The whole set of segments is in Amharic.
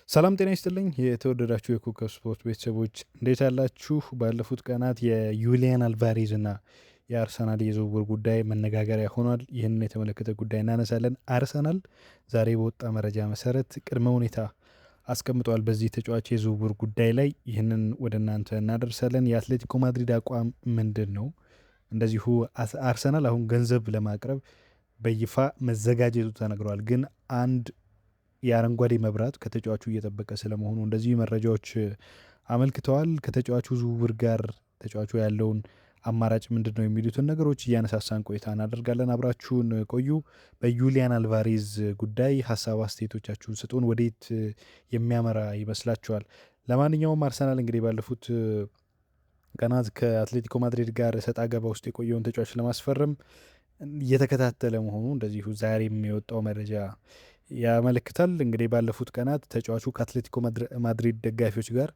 ሰላም ጤና ይስጥልኝ የተወደዳችሁ የኮከብ ስፖርት ቤተሰቦች እንዴት ያላችሁ? ባለፉት ቀናት የዩሊያን አልቫሬዝ እና የአርሰናል የዝውውር ጉዳይ መነጋገሪያ ሆኗል። ይህንን የተመለከተ ጉዳይ እናነሳለን። አርሰናል ዛሬ በወጣ መረጃ መሰረት ቅድመ ሁኔታ አስቀምጧል በዚህ ተጫዋች የዝውውር ጉዳይ ላይ። ይህንን ወደ እናንተ እናደርሳለን። የአትሌቲኮ ማድሪድ አቋም ምንድን ነው? እንደዚሁ አርሰናል አሁን ገንዘብ ለማቅረብ በይፋ መዘጋጀቱ ተነግሯል። ግን አንድ የአረንጓዴ መብራት ከተጫዋቹ እየጠበቀ ስለመሆኑ እንደዚህ መረጃዎች አመልክተዋል። ከተጫዋቹ ዝውውር ጋር ተጫዋቹ ያለውን አማራጭ ምንድን ነው የሚሉትን ነገሮች እያነሳሳን ቆይታ እናደርጋለን። አብራችሁን ቆዩ። በዩሊያን አልቫሬዝ ጉዳይ ሀሳብ አስተያየቶቻችሁን ስጡን። ወዴት የሚያመራ ይመስላችኋል? ለማንኛውም አርሰናል እንግዲህ ባለፉት ቀናት ከአትሌቲኮ ማድሪድ ጋር ሰጣ ገባ ውስጥ የቆየውን ተጫዋች ለማስፈረም እየተከታተለ መሆኑ እንደዚሁ ዛሬም የወጣው መረጃ ያመለክታል። እንግዲህ ባለፉት ቀናት ተጫዋቹ ከአትሌቲኮ ማድሪድ ደጋፊዎች ጋር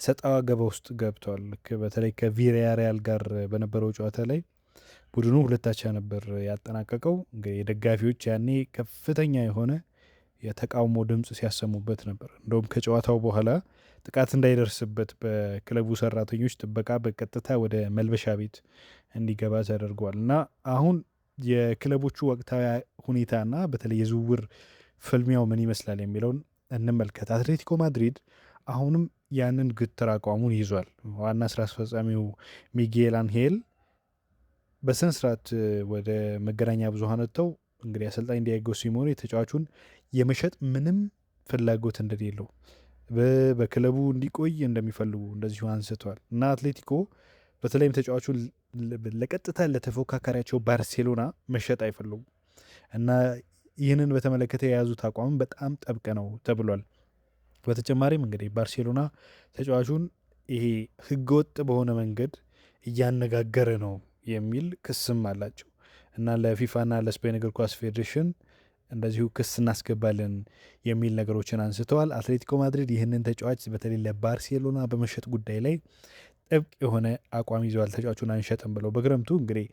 ሰጣ ገባ ውስጥ ገብቷል። በተለይ ከቪያሪያል ጋር በነበረው ጨዋታ ላይ ቡድኑ 2-2 ነበር ያጠናቀቀው። እንግዲህ ደጋፊዎች ያኔ ከፍተኛ የሆነ የተቃውሞ ድምፅ ሲያሰሙበት ነበር። እንደውም ከጨዋታው በኋላ ጥቃት እንዳይደርስበት በክለቡ ሰራተኞች ጥበቃ በቀጥታ ወደ መልበሻ ቤት እንዲገባ ተደርጓል እና አሁን የክለቦቹ ወቅታዊ ሁኔታና በተለይ የዝውውር ፍልሚያው ምን ይመስላል የሚለውን እንመልከት። አትሌቲኮ ማድሪድ አሁንም ያንን ግትር አቋሙን ይዟል። ዋና ስራ አስፈጻሚው ሚጌል አንሄል በስነስርዓት ወደ መገናኛ ብዙሃን ወጥተው እንግዲህ አሰልጣኝ ዲያጎ ሲሞኔ ተጫዋቹን የመሸጥ ምንም ፍላጎት እንደሌለው በክለቡ እንዲቆይ እንደሚፈልጉ እንደዚሁ አንስተዋል እና አትሌቲኮ በተለይም ተጫዋቹን ለቀጥታ ለተፎካካሪያቸው ባርሴሎና መሸጥ አይፈልጉም እና ይህንን በተመለከተ የያዙት አቋም በጣም ጠብቅ ነው ተብሏል። በተጨማሪም እንግዲህ ባርሴሎና ተጫዋቹን ይሄ ህገወጥ በሆነ መንገድ እያነጋገረ ነው የሚል ክስም አላቸው እና ለፊፋና ለስፔን እግር ኳስ ፌዴሬሽን እንደዚሁ ክስ እናስገባለን የሚል ነገሮችን አንስተዋል። አትሌቲኮ ማድሪድ ይህንን ተጫዋች በተለይ ለባርሴሎና በመሸጥ ጉዳይ ላይ ጥብቅ የሆነ አቋም ይዘዋል። ተጫዋቹን አንሸጥም ብለው በክረምቱ እንግዲህ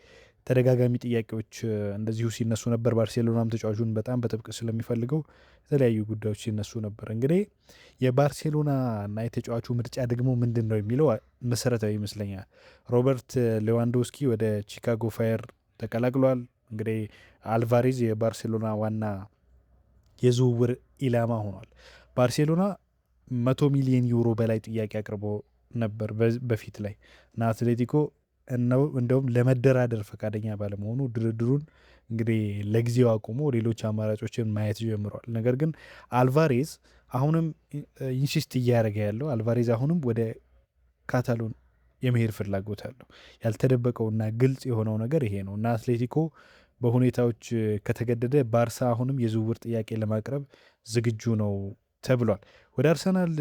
ተደጋጋሚ ጥያቄዎች እንደዚሁ ሲነሱ ነበር። ባርሴሎናም ተጫዋቹን በጣም በጥብቅ ስለሚፈልገው የተለያዩ ጉዳዮች ሲነሱ ነበር። እንግዲህ የባርሴሎና እና የተጫዋቹ ምርጫ ደግሞ ምንድን ነው የሚለው መሰረታዊ ይመስለኛል። ሮበርት ሌዋንዶስኪ ወደ ቺካጎ ፋየር ተቀላቅሏል። እንግዲህ አልቫሬዝ የባርሴሎና ዋና የዝውውር ኢላማ ሆኗል። ባርሴሎና 100 ሚሊዮን ዩሮ በላይ ጥያቄ አቅርቦ ነበር በፊት ላይ እና አትሌቲኮ እንደውም ለመደራደር ፈቃደኛ ባለመሆኑ ድርድሩን እንግዲህ ለጊዜው አቁሞ ሌሎች አማራጮችን ማየት ጀምሯል። ነገር ግን አልቫሬዝ አሁንም ኢንሲስት እያደረገ ያለው አልቫሬዝ አሁንም ወደ ካታሎን የመሄድ ፍላጎት አለው። ያልተደበቀውና ግልጽ የሆነው ነገር ይሄ ነው እና አትሌቲኮ በሁኔታዎች ከተገደደ ባርሳ አሁንም የዝውውር ጥያቄ ለማቅረብ ዝግጁ ነው ተብሏል። ወደ አርሰናል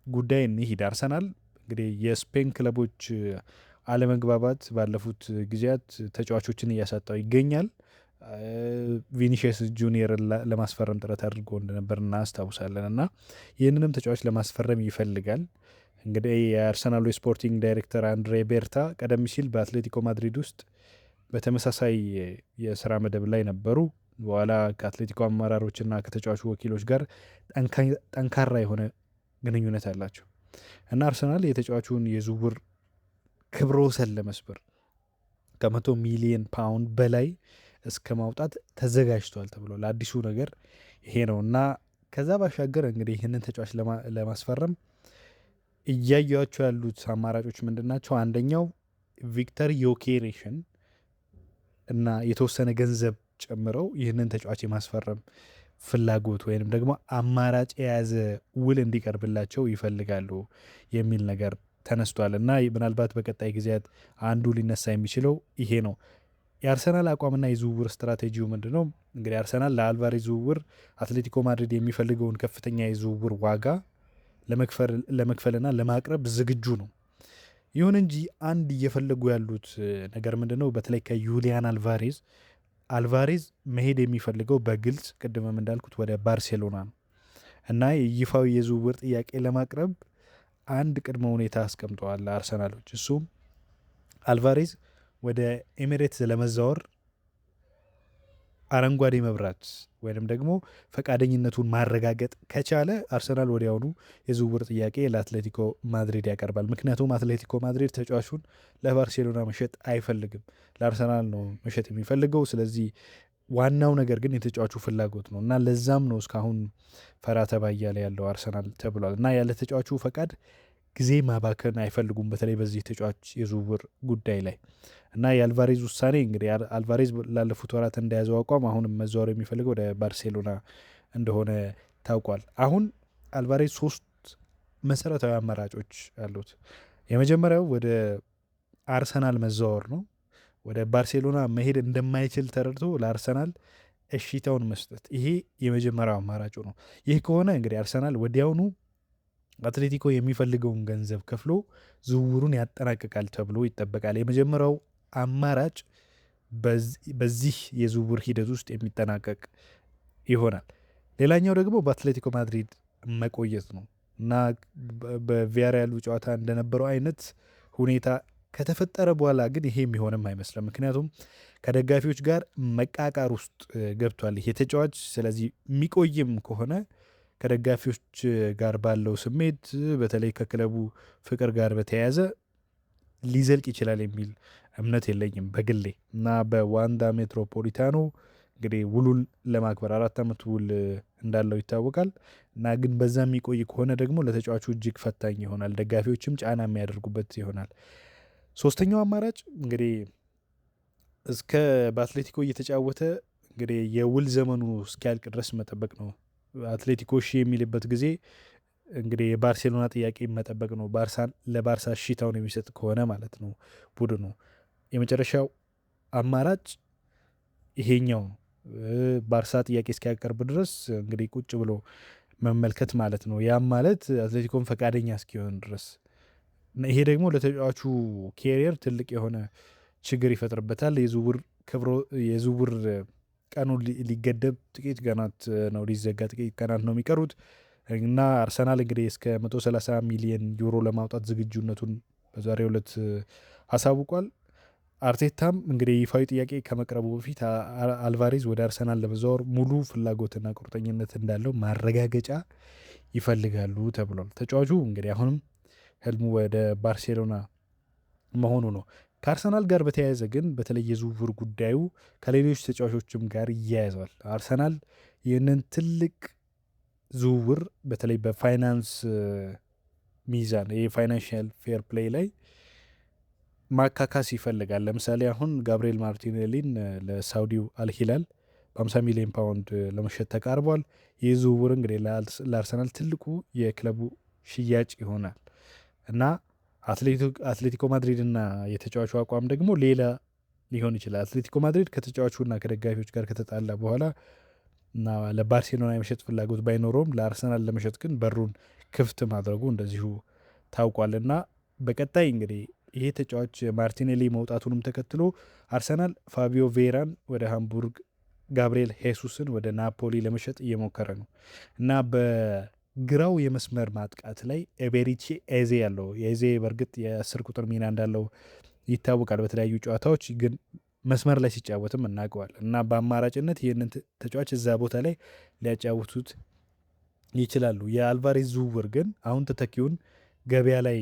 ጉዳይ እንሂድ። አርሰናል እንግዲህ የስፔን ክለቦች አለመግባባት ባለፉት ጊዜያት ተጫዋቾችን እያሳጣው ይገኛል። ቪኒሽስ ጁኒየር ለማስፈረም ጥረት አድርጎ እንደነበር እናስታውሳለን እና ይህንንም ተጫዋች ለማስፈረም ይፈልጋል። እንግዲህ የአርሰናሉ የስፖርቲንግ ዳይሬክተር አንድሬ ቤርታ ቀደም ሲል በአትሌቲኮ ማድሪድ ውስጥ በተመሳሳይ የስራ መደብ ላይ ነበሩ። በኋላ ከአትሌቲኮ አመራሮችና ከተጫዋቹ ወኪሎች ጋር ጠንካራ የሆነ ግንኙነት አላቸው እና አርሰናል የተጫዋቹን የዝውውር ክብረ ወሰን ለመስበር ከ100 ሚሊዮን ፓውንድ በላይ እስከ ማውጣት ተዘጋጅቷል ተብሎ ለአዲሱ ነገር ይሄ ነው እና ከዛ ባሻገር እንግዲህ ይህንን ተጫዋች ለማስፈረም እያያቸው ያሉት አማራጮች ምንድን ናቸው? አንደኛው ቪክተር ዮኬሬሽን እና የተወሰነ ገንዘብ ጨምረው ይህንን ተጫዋች የማስፈረም ፍላጎት ወይንም ደግሞ አማራጭ የያዘ ውል እንዲቀርብላቸው ይፈልጋሉ የሚል ነገር ተነስቷል እና ምናልባት በቀጣይ ጊዜያት አንዱ ሊነሳ የሚችለው ይሄ ነው። የአርሰናል አቋምና የዝውውር ስትራቴጂው ምንድን ነው? እንግዲህ አርሰናል ለአልቫሬዝ ዝውውር አትሌቲኮ ማድሪድ የሚፈልገውን ከፍተኛ የዝውውር ዋጋ ለመክፈልና ለማቅረብ ዝግጁ ነው። ይሁን እንጂ አንድ እየፈለጉ ያሉት ነገር ምንድን ነው? በተለይ ከዩሊያን አልቫሬዝ መሄድ የሚፈልገው በግልጽ ቅድምም እንዳልኩት ወደ ባርሴሎና ነው እና ይፋዊ የዝውውር ጥያቄ ለማቅረብ አንድ ቅድመ ሁኔታ አስቀምጠዋል አርሰናሎች። እሱም አልቫሬዝ ወደ ኤሚሬትስ ለመዛወር አረንጓዴ መብራት ወይንም ደግሞ ፈቃደኝነቱን ማረጋገጥ ከቻለ አርሰናል ወዲያውኑ የዝውውር ጥያቄ ለአትሌቲኮ ማድሪድ ያቀርባል። ምክንያቱም አትሌቲኮ ማድሪድ ተጫዋቹን ለባርሴሎና መሸጥ አይፈልግም፣ ለአርሰናል ነው መሸጥ የሚፈልገው። ስለዚህ ዋናው ነገር ግን የተጫዋቹ ፍላጎት ነው እና ለዛም ነው እስካሁን ፈራ ተባ እያለ ያለው አርሰናል ተብሏል። እና ያለ ተጫዋቹ ፈቃድ ጊዜ ማባከን አይፈልጉም፣ በተለይ በዚህ ተጫዋች የዝውውር ጉዳይ ላይ እና የአልቫሬዝ ውሳኔ እንግዲህ አልቫሬዝ ላለፉት ወራት እንደያዘው አቋም አሁንም መዘዋወር የሚፈልገው ወደ ባርሴሎና እንደሆነ ታውቋል። አሁን አልቫሬዝ 3 መሰረታዊ አማራጮች አሉት። የመጀመሪያው ወደ አርሰናል መዘዋወር ነው። ወደ ባርሴሎና መሄድ እንደማይችል ተረድቶ ለአርሰናል እሺታውን መስጠት፣ ይሄ የመጀመሪያው አማራጩ ነው። ይህ ከሆነ እንግዲህ አርሰናል ወዲያውኑ አትሌቲኮ የሚፈልገውን ገንዘብ ከፍሎ ዝውውሩን ያጠናቅቃል ተብሎ ይጠበቃል። የመጀመሪያው አማራጭ በዚህ የዝውውር ሂደት ውስጥ የሚጠናቀቅ ይሆናል። ሌላኛው ደግሞ በአትሌቲኮ ማድሪድ መቆየት ነው እና በቪያሪያሉ ጨዋታ እንደነበረው አይነት ሁኔታ ከተፈጠረ በኋላ ግን ይሄ የሚሆንም አይመስልም። ምክንያቱም ከደጋፊዎች ጋር መቃቃር ውስጥ ገብቷል ይሄ ተጫዋች። ስለዚህ የሚቆይም ከሆነ ከደጋፊዎች ጋር ባለው ስሜት በተለይ ከክለቡ ፍቅር ጋር በተያያዘ ሊዘልቅ ይችላል የሚል እምነት የለኝም በግሌ እና በዋንዳ ሜትሮፖሊታኖ እንግዲህ ውሉን ለማክበር 4 ዓመት ውል እንዳለው ይታወቃል እና ግን በዛ የሚቆይ ከሆነ ደግሞ ለተጫዋቹ እጅግ ፈታኝ ይሆናል። ደጋፊዎችም ጫና የሚያደርጉበት ይሆናል። ሶስተኛው አማራጭ እንግዲህ እስከ በአትሌቲኮ እየተጫወተ እንግዲህ የውል ዘመኑ እስኪያልቅ ድረስ መጠበቅ ነው። አትሌቲኮ እሺ የሚልበት ጊዜ እንግዲህ የባርሴሎና ጥያቄ መጠበቅ ነው። ለባርሳ እሺታውን የሚሰጥ ከሆነ ማለት ነው ቡድኑ። የመጨረሻው አማራጭ ይሄኛው ነው። ባርሳ ጥያቄ እስኪያቀርብ ድረስ እንግዲህ ቁጭ ብሎ መመልከት ማለት ነው። ያም ማለት አትሌቲኮን ፈቃደኛ እስኪሆን ድረስ። ይሄ ደግሞ ለተጫዋቹ ኬሪየር ትልቅ የሆነ ችግር ይፈጥርበታል። የዝውውር ቀኑ ሊገደብ ጥቂት ቀናት ነው፣ ሊዘጋ ጥቂት ቀናት ነው የሚቀሩት እና አርሰናል እንግዲህ እስከ 130 ሚሊዮን ዩሮ ለማውጣት ዝግጁነቱን በዛሬው ዕለት አሳውቋል። አርቴታም እንግዲህ ይፋዊ ጥያቄ ከመቅረቡ በፊት አልቫሬዝ ወደ አርሰናል ለመዛወር ሙሉ ፍላጎትና ቁርጠኝነት እንዳለው ማረጋገጫ ይፈልጋሉ ተብሏል። ተጫዋቹ እንግዲህ አሁንም ህልሙ ወደ ባርሴሎና መሆኑ ነው። ከአርሰናል ጋር በተያያዘ ግን በተለይ የዝውውር ጉዳዩ ከሌሎች ተጫዋቾችም ጋር ይያያዛል። አርሰናል ይህንን ትልቅ ዝውውር በተለይ በፋይናንስ ሚዛን የፋይናንሽል ፌር ፕሌይ ላይ ማካካስ ይፈልጋል። ለምሳሌ አሁን ጋብሪኤል ማርቲኔሊን ለሳውዲው አልሂላል በ50 ሚሊዮን ፓውንድ ለመሸጥ ተቃርቧል። ይህ ዝውውር እንግዲህ ለአርሰናል ትልቁ የክለቡ ሽያጭ ይሆናል እና አትሌቲኮ ማድሪድ እና የተጫዋቹ አቋም ደግሞ ሌላ ሊሆን ይችላል። አትሌቲኮ ማድሪድ ከተጫዋቹና ከደጋፊዎች ጋር ከተጣላ በኋላ እና ለባርሴሎና የመሸጥ ፍላጎት ባይኖረውም ለአርሰናል ለመሸጥ ግን በሩን ክፍት ማድረጉ እንደዚሁ ታውቋል እና በቀጣይ እንግዲህ ይሄ ተጫዋች ማርቲኔሊ መውጣቱንም ተከትሎ አርሰናል ፋቢዮ ቬራን ወደ ሃምቡርግ፣ ጋብሪኤል ሄሱስን ወደ ናፖሊ ለመሸጥ እየሞከረ ነው እና በግራው የመስመር ማጥቃት ላይ ኤቤሪቺ ኤዜ ያለው የኤዜ በእርግጥ የ10 ቁጥር ሚና እንዳለው ይታወቃል። በተለያዩ ጨዋታዎች ግን መስመር ላይ ሲጫወትም እናውቀዋለን እና በአማራጭነት ይህንን ተጫዋች እዛ ቦታ ላይ ሊያጫውቱት ይችላሉ። የአልቫሬዝ ዝውውር ግን አሁን ተተኪውን ገበያ ላይ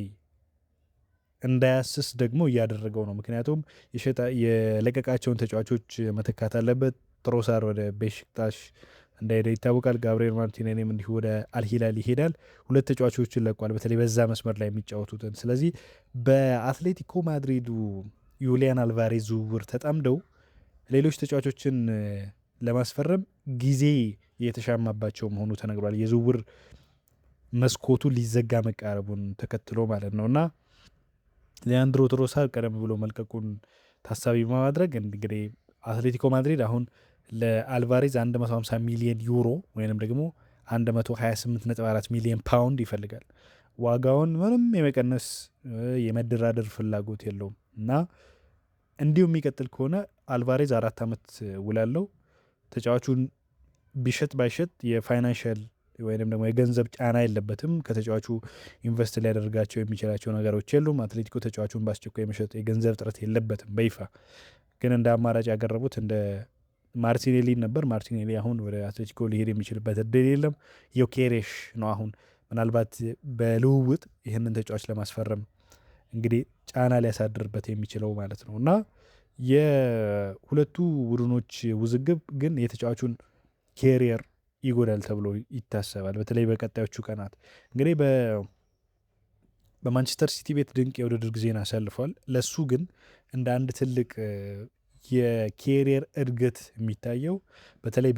እንዳያስስ ደግሞ እያደረገው ነው። ምክንያቱም የለቀቃቸውን ተጫዋቾች መተካት አለበት። ትሮሳር ወደ ቤሽክታሽ እንዳሄደ ይታወቃል። ጋብሪኤል ማርቲኔሊም እንዲሁ ወደ አልሂላል ይሄዳል። 2 ተጫዋቾችን ለቋል፣ በተለይ በዛ መስመር ላይ የሚጫወቱትን። ስለዚህ በአትሌቲኮ ማድሪዱ ዩሊያን አልቫሬዝ ዝውውር ተጠምደው ሌሎች ተጫዋቾችን ለማስፈረም ጊዜ የተሻማባቸው መሆኑ ተነግሯል። የዝውውር መስኮቱ ሊዘጋ መቃረቡን ተከትሎ ማለት ነው እና ሊያንድሮ ትሮሳር ቀደም ብሎ መልቀቁን ታሳቢ በማድረግ እንግዲህ አትሌቲኮ ማድሪድ አሁን ለአልቫሬዝ 150 ሚሊዮን ዩሮ ወይንም ደግሞ 128.4 ሚሊዮን ፓውንድ ይፈልጋል። ዋጋውን ምንም የመቀነስ የመደራደር ፍላጎት የለውም እና እንዲሁ የሚቀጥል ከሆነ አልቫሬዝ 4 ዓመት ውላለው። ተጫዋቹን ቢሸጥ ባይሸጥ የፋይናንሽል ወይም ደግሞ የገንዘብ ጫና የለበትም። ከተጫዋቹ ኢንቨስት ሊያደርጋቸው የሚችላቸው ነገሮች የሉም። አትሌቲኮ ተጫዋቹን በአስቸኳይ የመሸጥ የገንዘብ ጥረት የለበትም በይፋ። ግን እንደ አማራጭ ያቀረቡት እንደ ማርቲኔሊን ነበር። ማርቲኔሊ አሁን ወደ አትሌቲኮ ሊሄድ የሚችልበት እድል የለም። ዮኬሬሽ ነው አሁን ምናልባት በልውውጥ ይህንን ተጫዋች ለማስፈረም እንግዲህ ጫና ሊያሳድርበት የሚችለው ማለት ነው። እና የሁለቱ ቡድኖች ውዝግብ ግን የተጫዋቹን ኬሪየር ይጎዳል ተብሎ ይታሰባል። በተለይ በቀጣዮቹ ቀናት እንግዲህ በማንቸስተር ሲቲ ቤት ድንቅ የውድድር ጊዜን አሳልፏል። ለሱ ግን እንደ አንድ ትልቅ የኬሪየር እድገት የሚታየው በተለይ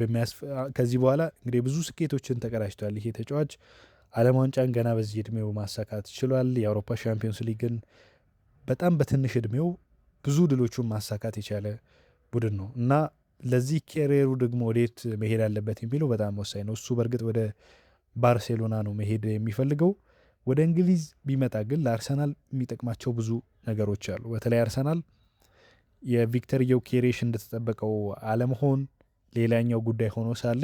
ከዚህ በኋላ እንግዲህ ብዙ ስኬቶችን ተቀዳጅቷል። ይሄ ተጫዋች ዓለም ዋንጫን ገና በዚህ እድሜው ማሳካት ችሏል። የአውሮፓ ሻምፒዮንስ ሊግን በጣም በትንሽ እድሜው ብዙ ድሎቹን ማሳካት የቻለ ቡድን ነው እና ለዚህ ኬሪየሩ ደግሞ ወዴት መሄድ አለበት የሚለው በጣም ወሳኝ ነው። እሱ በእርግጥ ወደ ባርሴሎና ነው መሄድ የሚፈልገው። ወደ እንግሊዝ ቢመጣ ግን ለአርሰናል የሚጠቅማቸው ብዙ ነገሮች አሉ። በተለይ አርሰናል የቪክተር ዮኬሬሽ እንደተጠበቀው አለመሆን ሌላኛው ጉዳይ ሆኖ ሳለ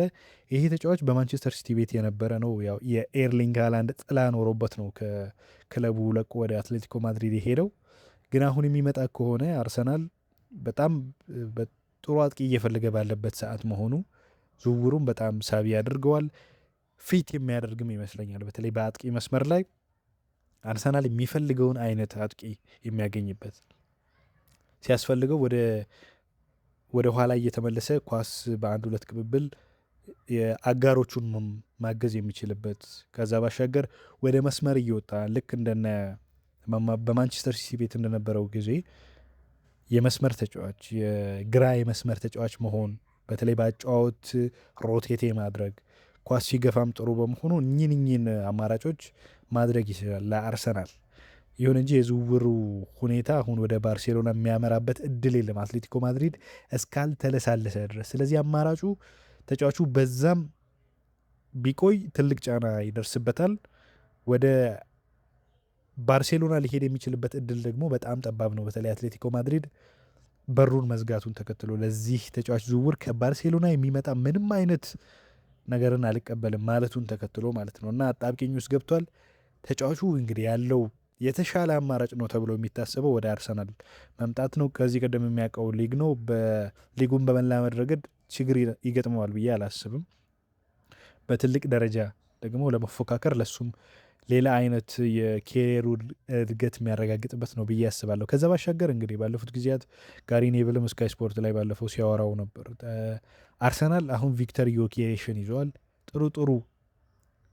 ይሄ ተጫዋች በማንቸስተር ሲቲ ቤት የነበረ ነው። ያው የኤርሊንግ ሃላንድ ጥላ ኖሮበት ነው ከክለቡ ለቆ ወደ አትሌቲኮ ማድሪድ የሄደው። ግን አሁን የሚመጣ ከሆነ አርሰናል በጣም ጥሩ አጥቂ እየፈለገ ባለበት ሰዓት መሆኑ ዝውውሩም በጣም ሳቢ ያደርገዋል። ፊት የሚያደርግም ይመስለኛል። በተለይ በአጥቂ መስመር ላይ አርሰናል የሚፈልገውን አይነት አጥቂ የሚያገኝበት ሲያስፈልገው ወደ ኋላ እየተመለሰ ኳስ በአንድ ሁለት ቅብብል የአጋሮቹን ማገዝ የሚችልበት ከዛ ባሻገር ወደ መስመር እየወጣ ልክ እንደነ በማንቸስተር ሲቲ ቤት እንደነበረው ጊዜ የመስመር ተጫዋች የግራ የመስመር ተጫዋች መሆን በተለይ በአጫዋወት ሮቴቴ ማድረግ ኳስ ሲገፋም ጥሩ በመሆኑ እኚህን አማራጮች ማድረግ ይችላል ለአርሰናል። ይሁን እንጂ የዝውውሩ ሁኔታ አሁን ወደ ባርሴሎና የሚያመራበት እድል የለም አትሌቲኮ ማድሪድ እስካልተለሳለሰ ድረስ። ስለዚህ አማራጩ ተጫዋቹ በዛም ቢቆይ ትልቅ ጫና ይደርስበታል። ወደ ባርሴሎና ሊሄድ የሚችልበት እድል ደግሞ በጣም ጠባብ ነው። በተለይ አትሌቲኮ ማድሪድ በሩን መዝጋቱን ተከትሎ ለዚህ ተጫዋች ዝውውር ከባርሴሎና የሚመጣ ምንም አይነት ነገርን አልቀበልም ማለቱን ተከትሎ ማለት ነው እና አጣብቂኝ ውስጥ ገብቷል። ተጫዋቹ እንግዲህ ያለው የተሻለ አማራጭ ነው ተብሎ የሚታሰበው ወደ አርሰናል መምጣት ነው። ከዚህ ቀደም የሚያውቀው ሊግ ነው። በሊጉን በመላመድ ረገድ ችግር ይገጥመዋል ብዬ አላስብም። በትልቅ ደረጃ ደግሞ ለመፎካከር ለሱም ሌላ አይነት የኬሪየሩ እድገት የሚያረጋግጥበት ነው ብዬ አስባለሁ። ከዛ ባሻገር እንግዲህ ባለፉት ጊዜያት ጋሪ ኔቭልም ስካይ ስፖርት ላይ ባለፈው ሲያወራው ነበር። አርሰናል አሁን ቪክተር ዮኬሬሽን ይዘዋል። ጥሩ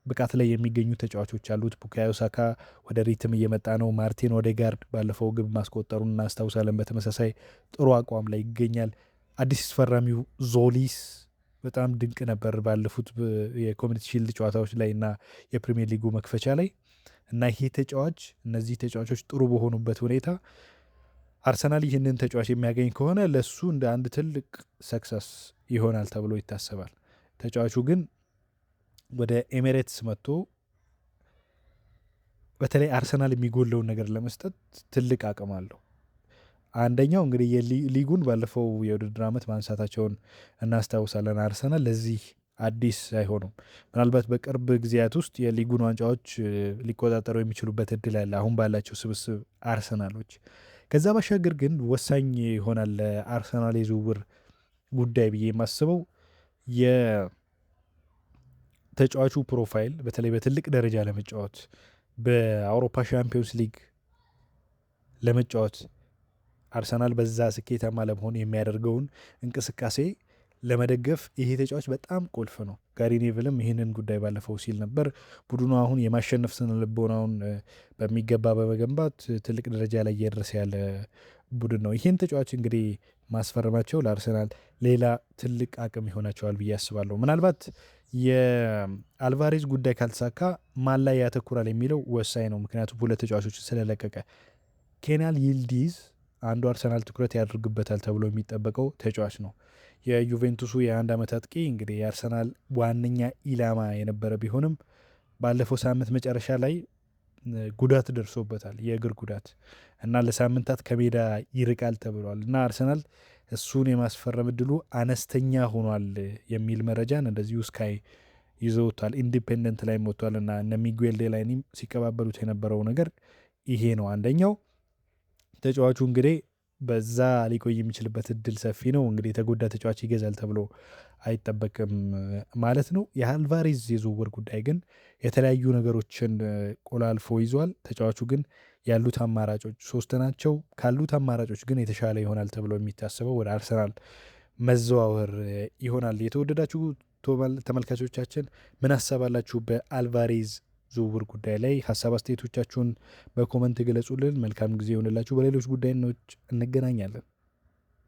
ብቃት ላይ የሚገኙ ተጫዋቾች አሉት። ቡካዮ ሳካ ወደ ሪትም እየመጣ ነው። ማርቲን ኦዴጋርድ ባለፈው ግብ ማስቆጠሩን እናስታውሳለን። በተመሳሳይ ጥሩ አቋም ላይ ይገኛል። አዲስ ተፈራሚው ዞሊስ በጣም ድንቅ ነበር ባለፉት የኮሚኒቲ ሺልድ ጨዋታዎች ላይ እና የፕሪሚየር ሊጉ መክፈቻ ላይ እና ይሄ ተጫዋች እነዚህ ተጫዋቾች ጥሩ በሆኑበት ሁኔታ አርሰናል ይህንን ተጫዋች የሚያገኝ ከሆነ ለሱ እንደ አንድ ትልቅ ሰክሰስ ይሆናል ተብሎ ይታሰባል። ተጫዋቹ ግን ወደ ኤሜሬትስ መጥቶ በተለይ አርሰናል የሚጎለውን ነገር ለመስጠት ትልቅ አቅም አለው። አንደኛው እንግዲህ ሊጉን ባለፈው የውድድር ዓመት ማንሳታቸውን እናስታውሳለን። አርሰናል ለዚህ አዲስ አይሆኑም። ምናልባት በቅርብ ጊዜያት ውስጥ የሊጉን ዋንጫዎች ሊቆጣጠሩ የሚችሉበት እድል አለ አሁን ባላቸው ስብስብ አርሰናሎች። ከዛ ባሻገር ግን ወሳኝ ይሆናል ለአርሰናል የዝውውር ጉዳይ ብዬ የማስበው የተጫዋቹ ፕሮፋይል በተለይ በትልቅ ደረጃ ለመጫወት በአውሮፓ ሻምፒዮንስ ሊግ ለመጫወት አርሰናል በዛ ስኬታማ ለመሆን የሚያደርገውን እንቅስቃሴ ለመደገፍ ይሄ ተጫዋች በጣም ቁልፍ ነው። ጋሪ ኔቭልም ይህንን ጉዳይ ባለፈው ሲል ነበር። ቡድኑ አሁን የማሸነፍ ስነ ልቦናውን በሚገባ በመገንባት ትልቅ ደረጃ ላይ እየደረሰ ያለ ቡድን ነው። ይህን ተጫዋች እንግዲህ ማስፈረማቸው ለአርሰናል ሌላ ትልቅ አቅም ይሆናቸዋል ብዬ አስባለሁ። ምናልባት የአልቫሬዝ ጉዳይ ካልተሳካ ማን ላይ ያተኩራል የሚለው ወሳኝ ነው። ምክንያቱም ሁለት ተጫዋቾች ስለለቀቀ ኬናን ይልዲዝ አንዱ አርሰናል ትኩረት ያደርግበታል ተብሎ የሚጠበቀው ተጫዋች ነው። የዩቬንቱሱ የ1 ዓመት አጥቂ እንግዲህ የአርሰናል ዋነኛ ኢላማ የነበረ ቢሆንም ባለፈው ሳምንት መጨረሻ ላይ ጉዳት ደርሶበታል፣ የእግር ጉዳት እና ለሳምንታት ከሜዳ ይርቃል ተብሏል እና አርሰናል እሱን የማስፈረም እድሉ አነስተኛ ሆኗል የሚል መረጃን እንደዚሁ ስካይ ይዘውታል። ኢንዲፔንደንት ላይ ወጥቷል እና እነ ሚጉኤል ዴላይኒም ሲቀባበሉት የነበረው ነገር ይሄ ነው። አንደኛው ተጫዋቹ እንግዲህ በዛ ሊቆይ የሚችልበት እድል ሰፊ ነው። እንግዲህ የተጎዳ ተጫዋች ይገዛል ተብሎ አይጠበቅም ማለት ነው። የአልቫሬዝ የዝውውር ጉዳይ ግን የተለያዩ ነገሮችን ቆላልፎ ይዟል። ተጫዋቹ ግን ያሉት አማራጮች 3 ናቸው። ካሉት አማራጮች ግን የተሻለ ይሆናል ተብሎ የሚታሰበው ወደ አርሰናል መዘዋወር ይሆናል። የተወደዳችሁ ተመልካቾቻችን ምን ሀሳብ አላችሁ በአልቫሬዝ ዝውውር ጉዳይ ላይ? ሀሳብ አስተያየቶቻችሁን በኮመንት ገለጹልን። መልካም ጊዜ ይሆንላችሁ። በሌሎች ጉዳዮች እንገናኛለን።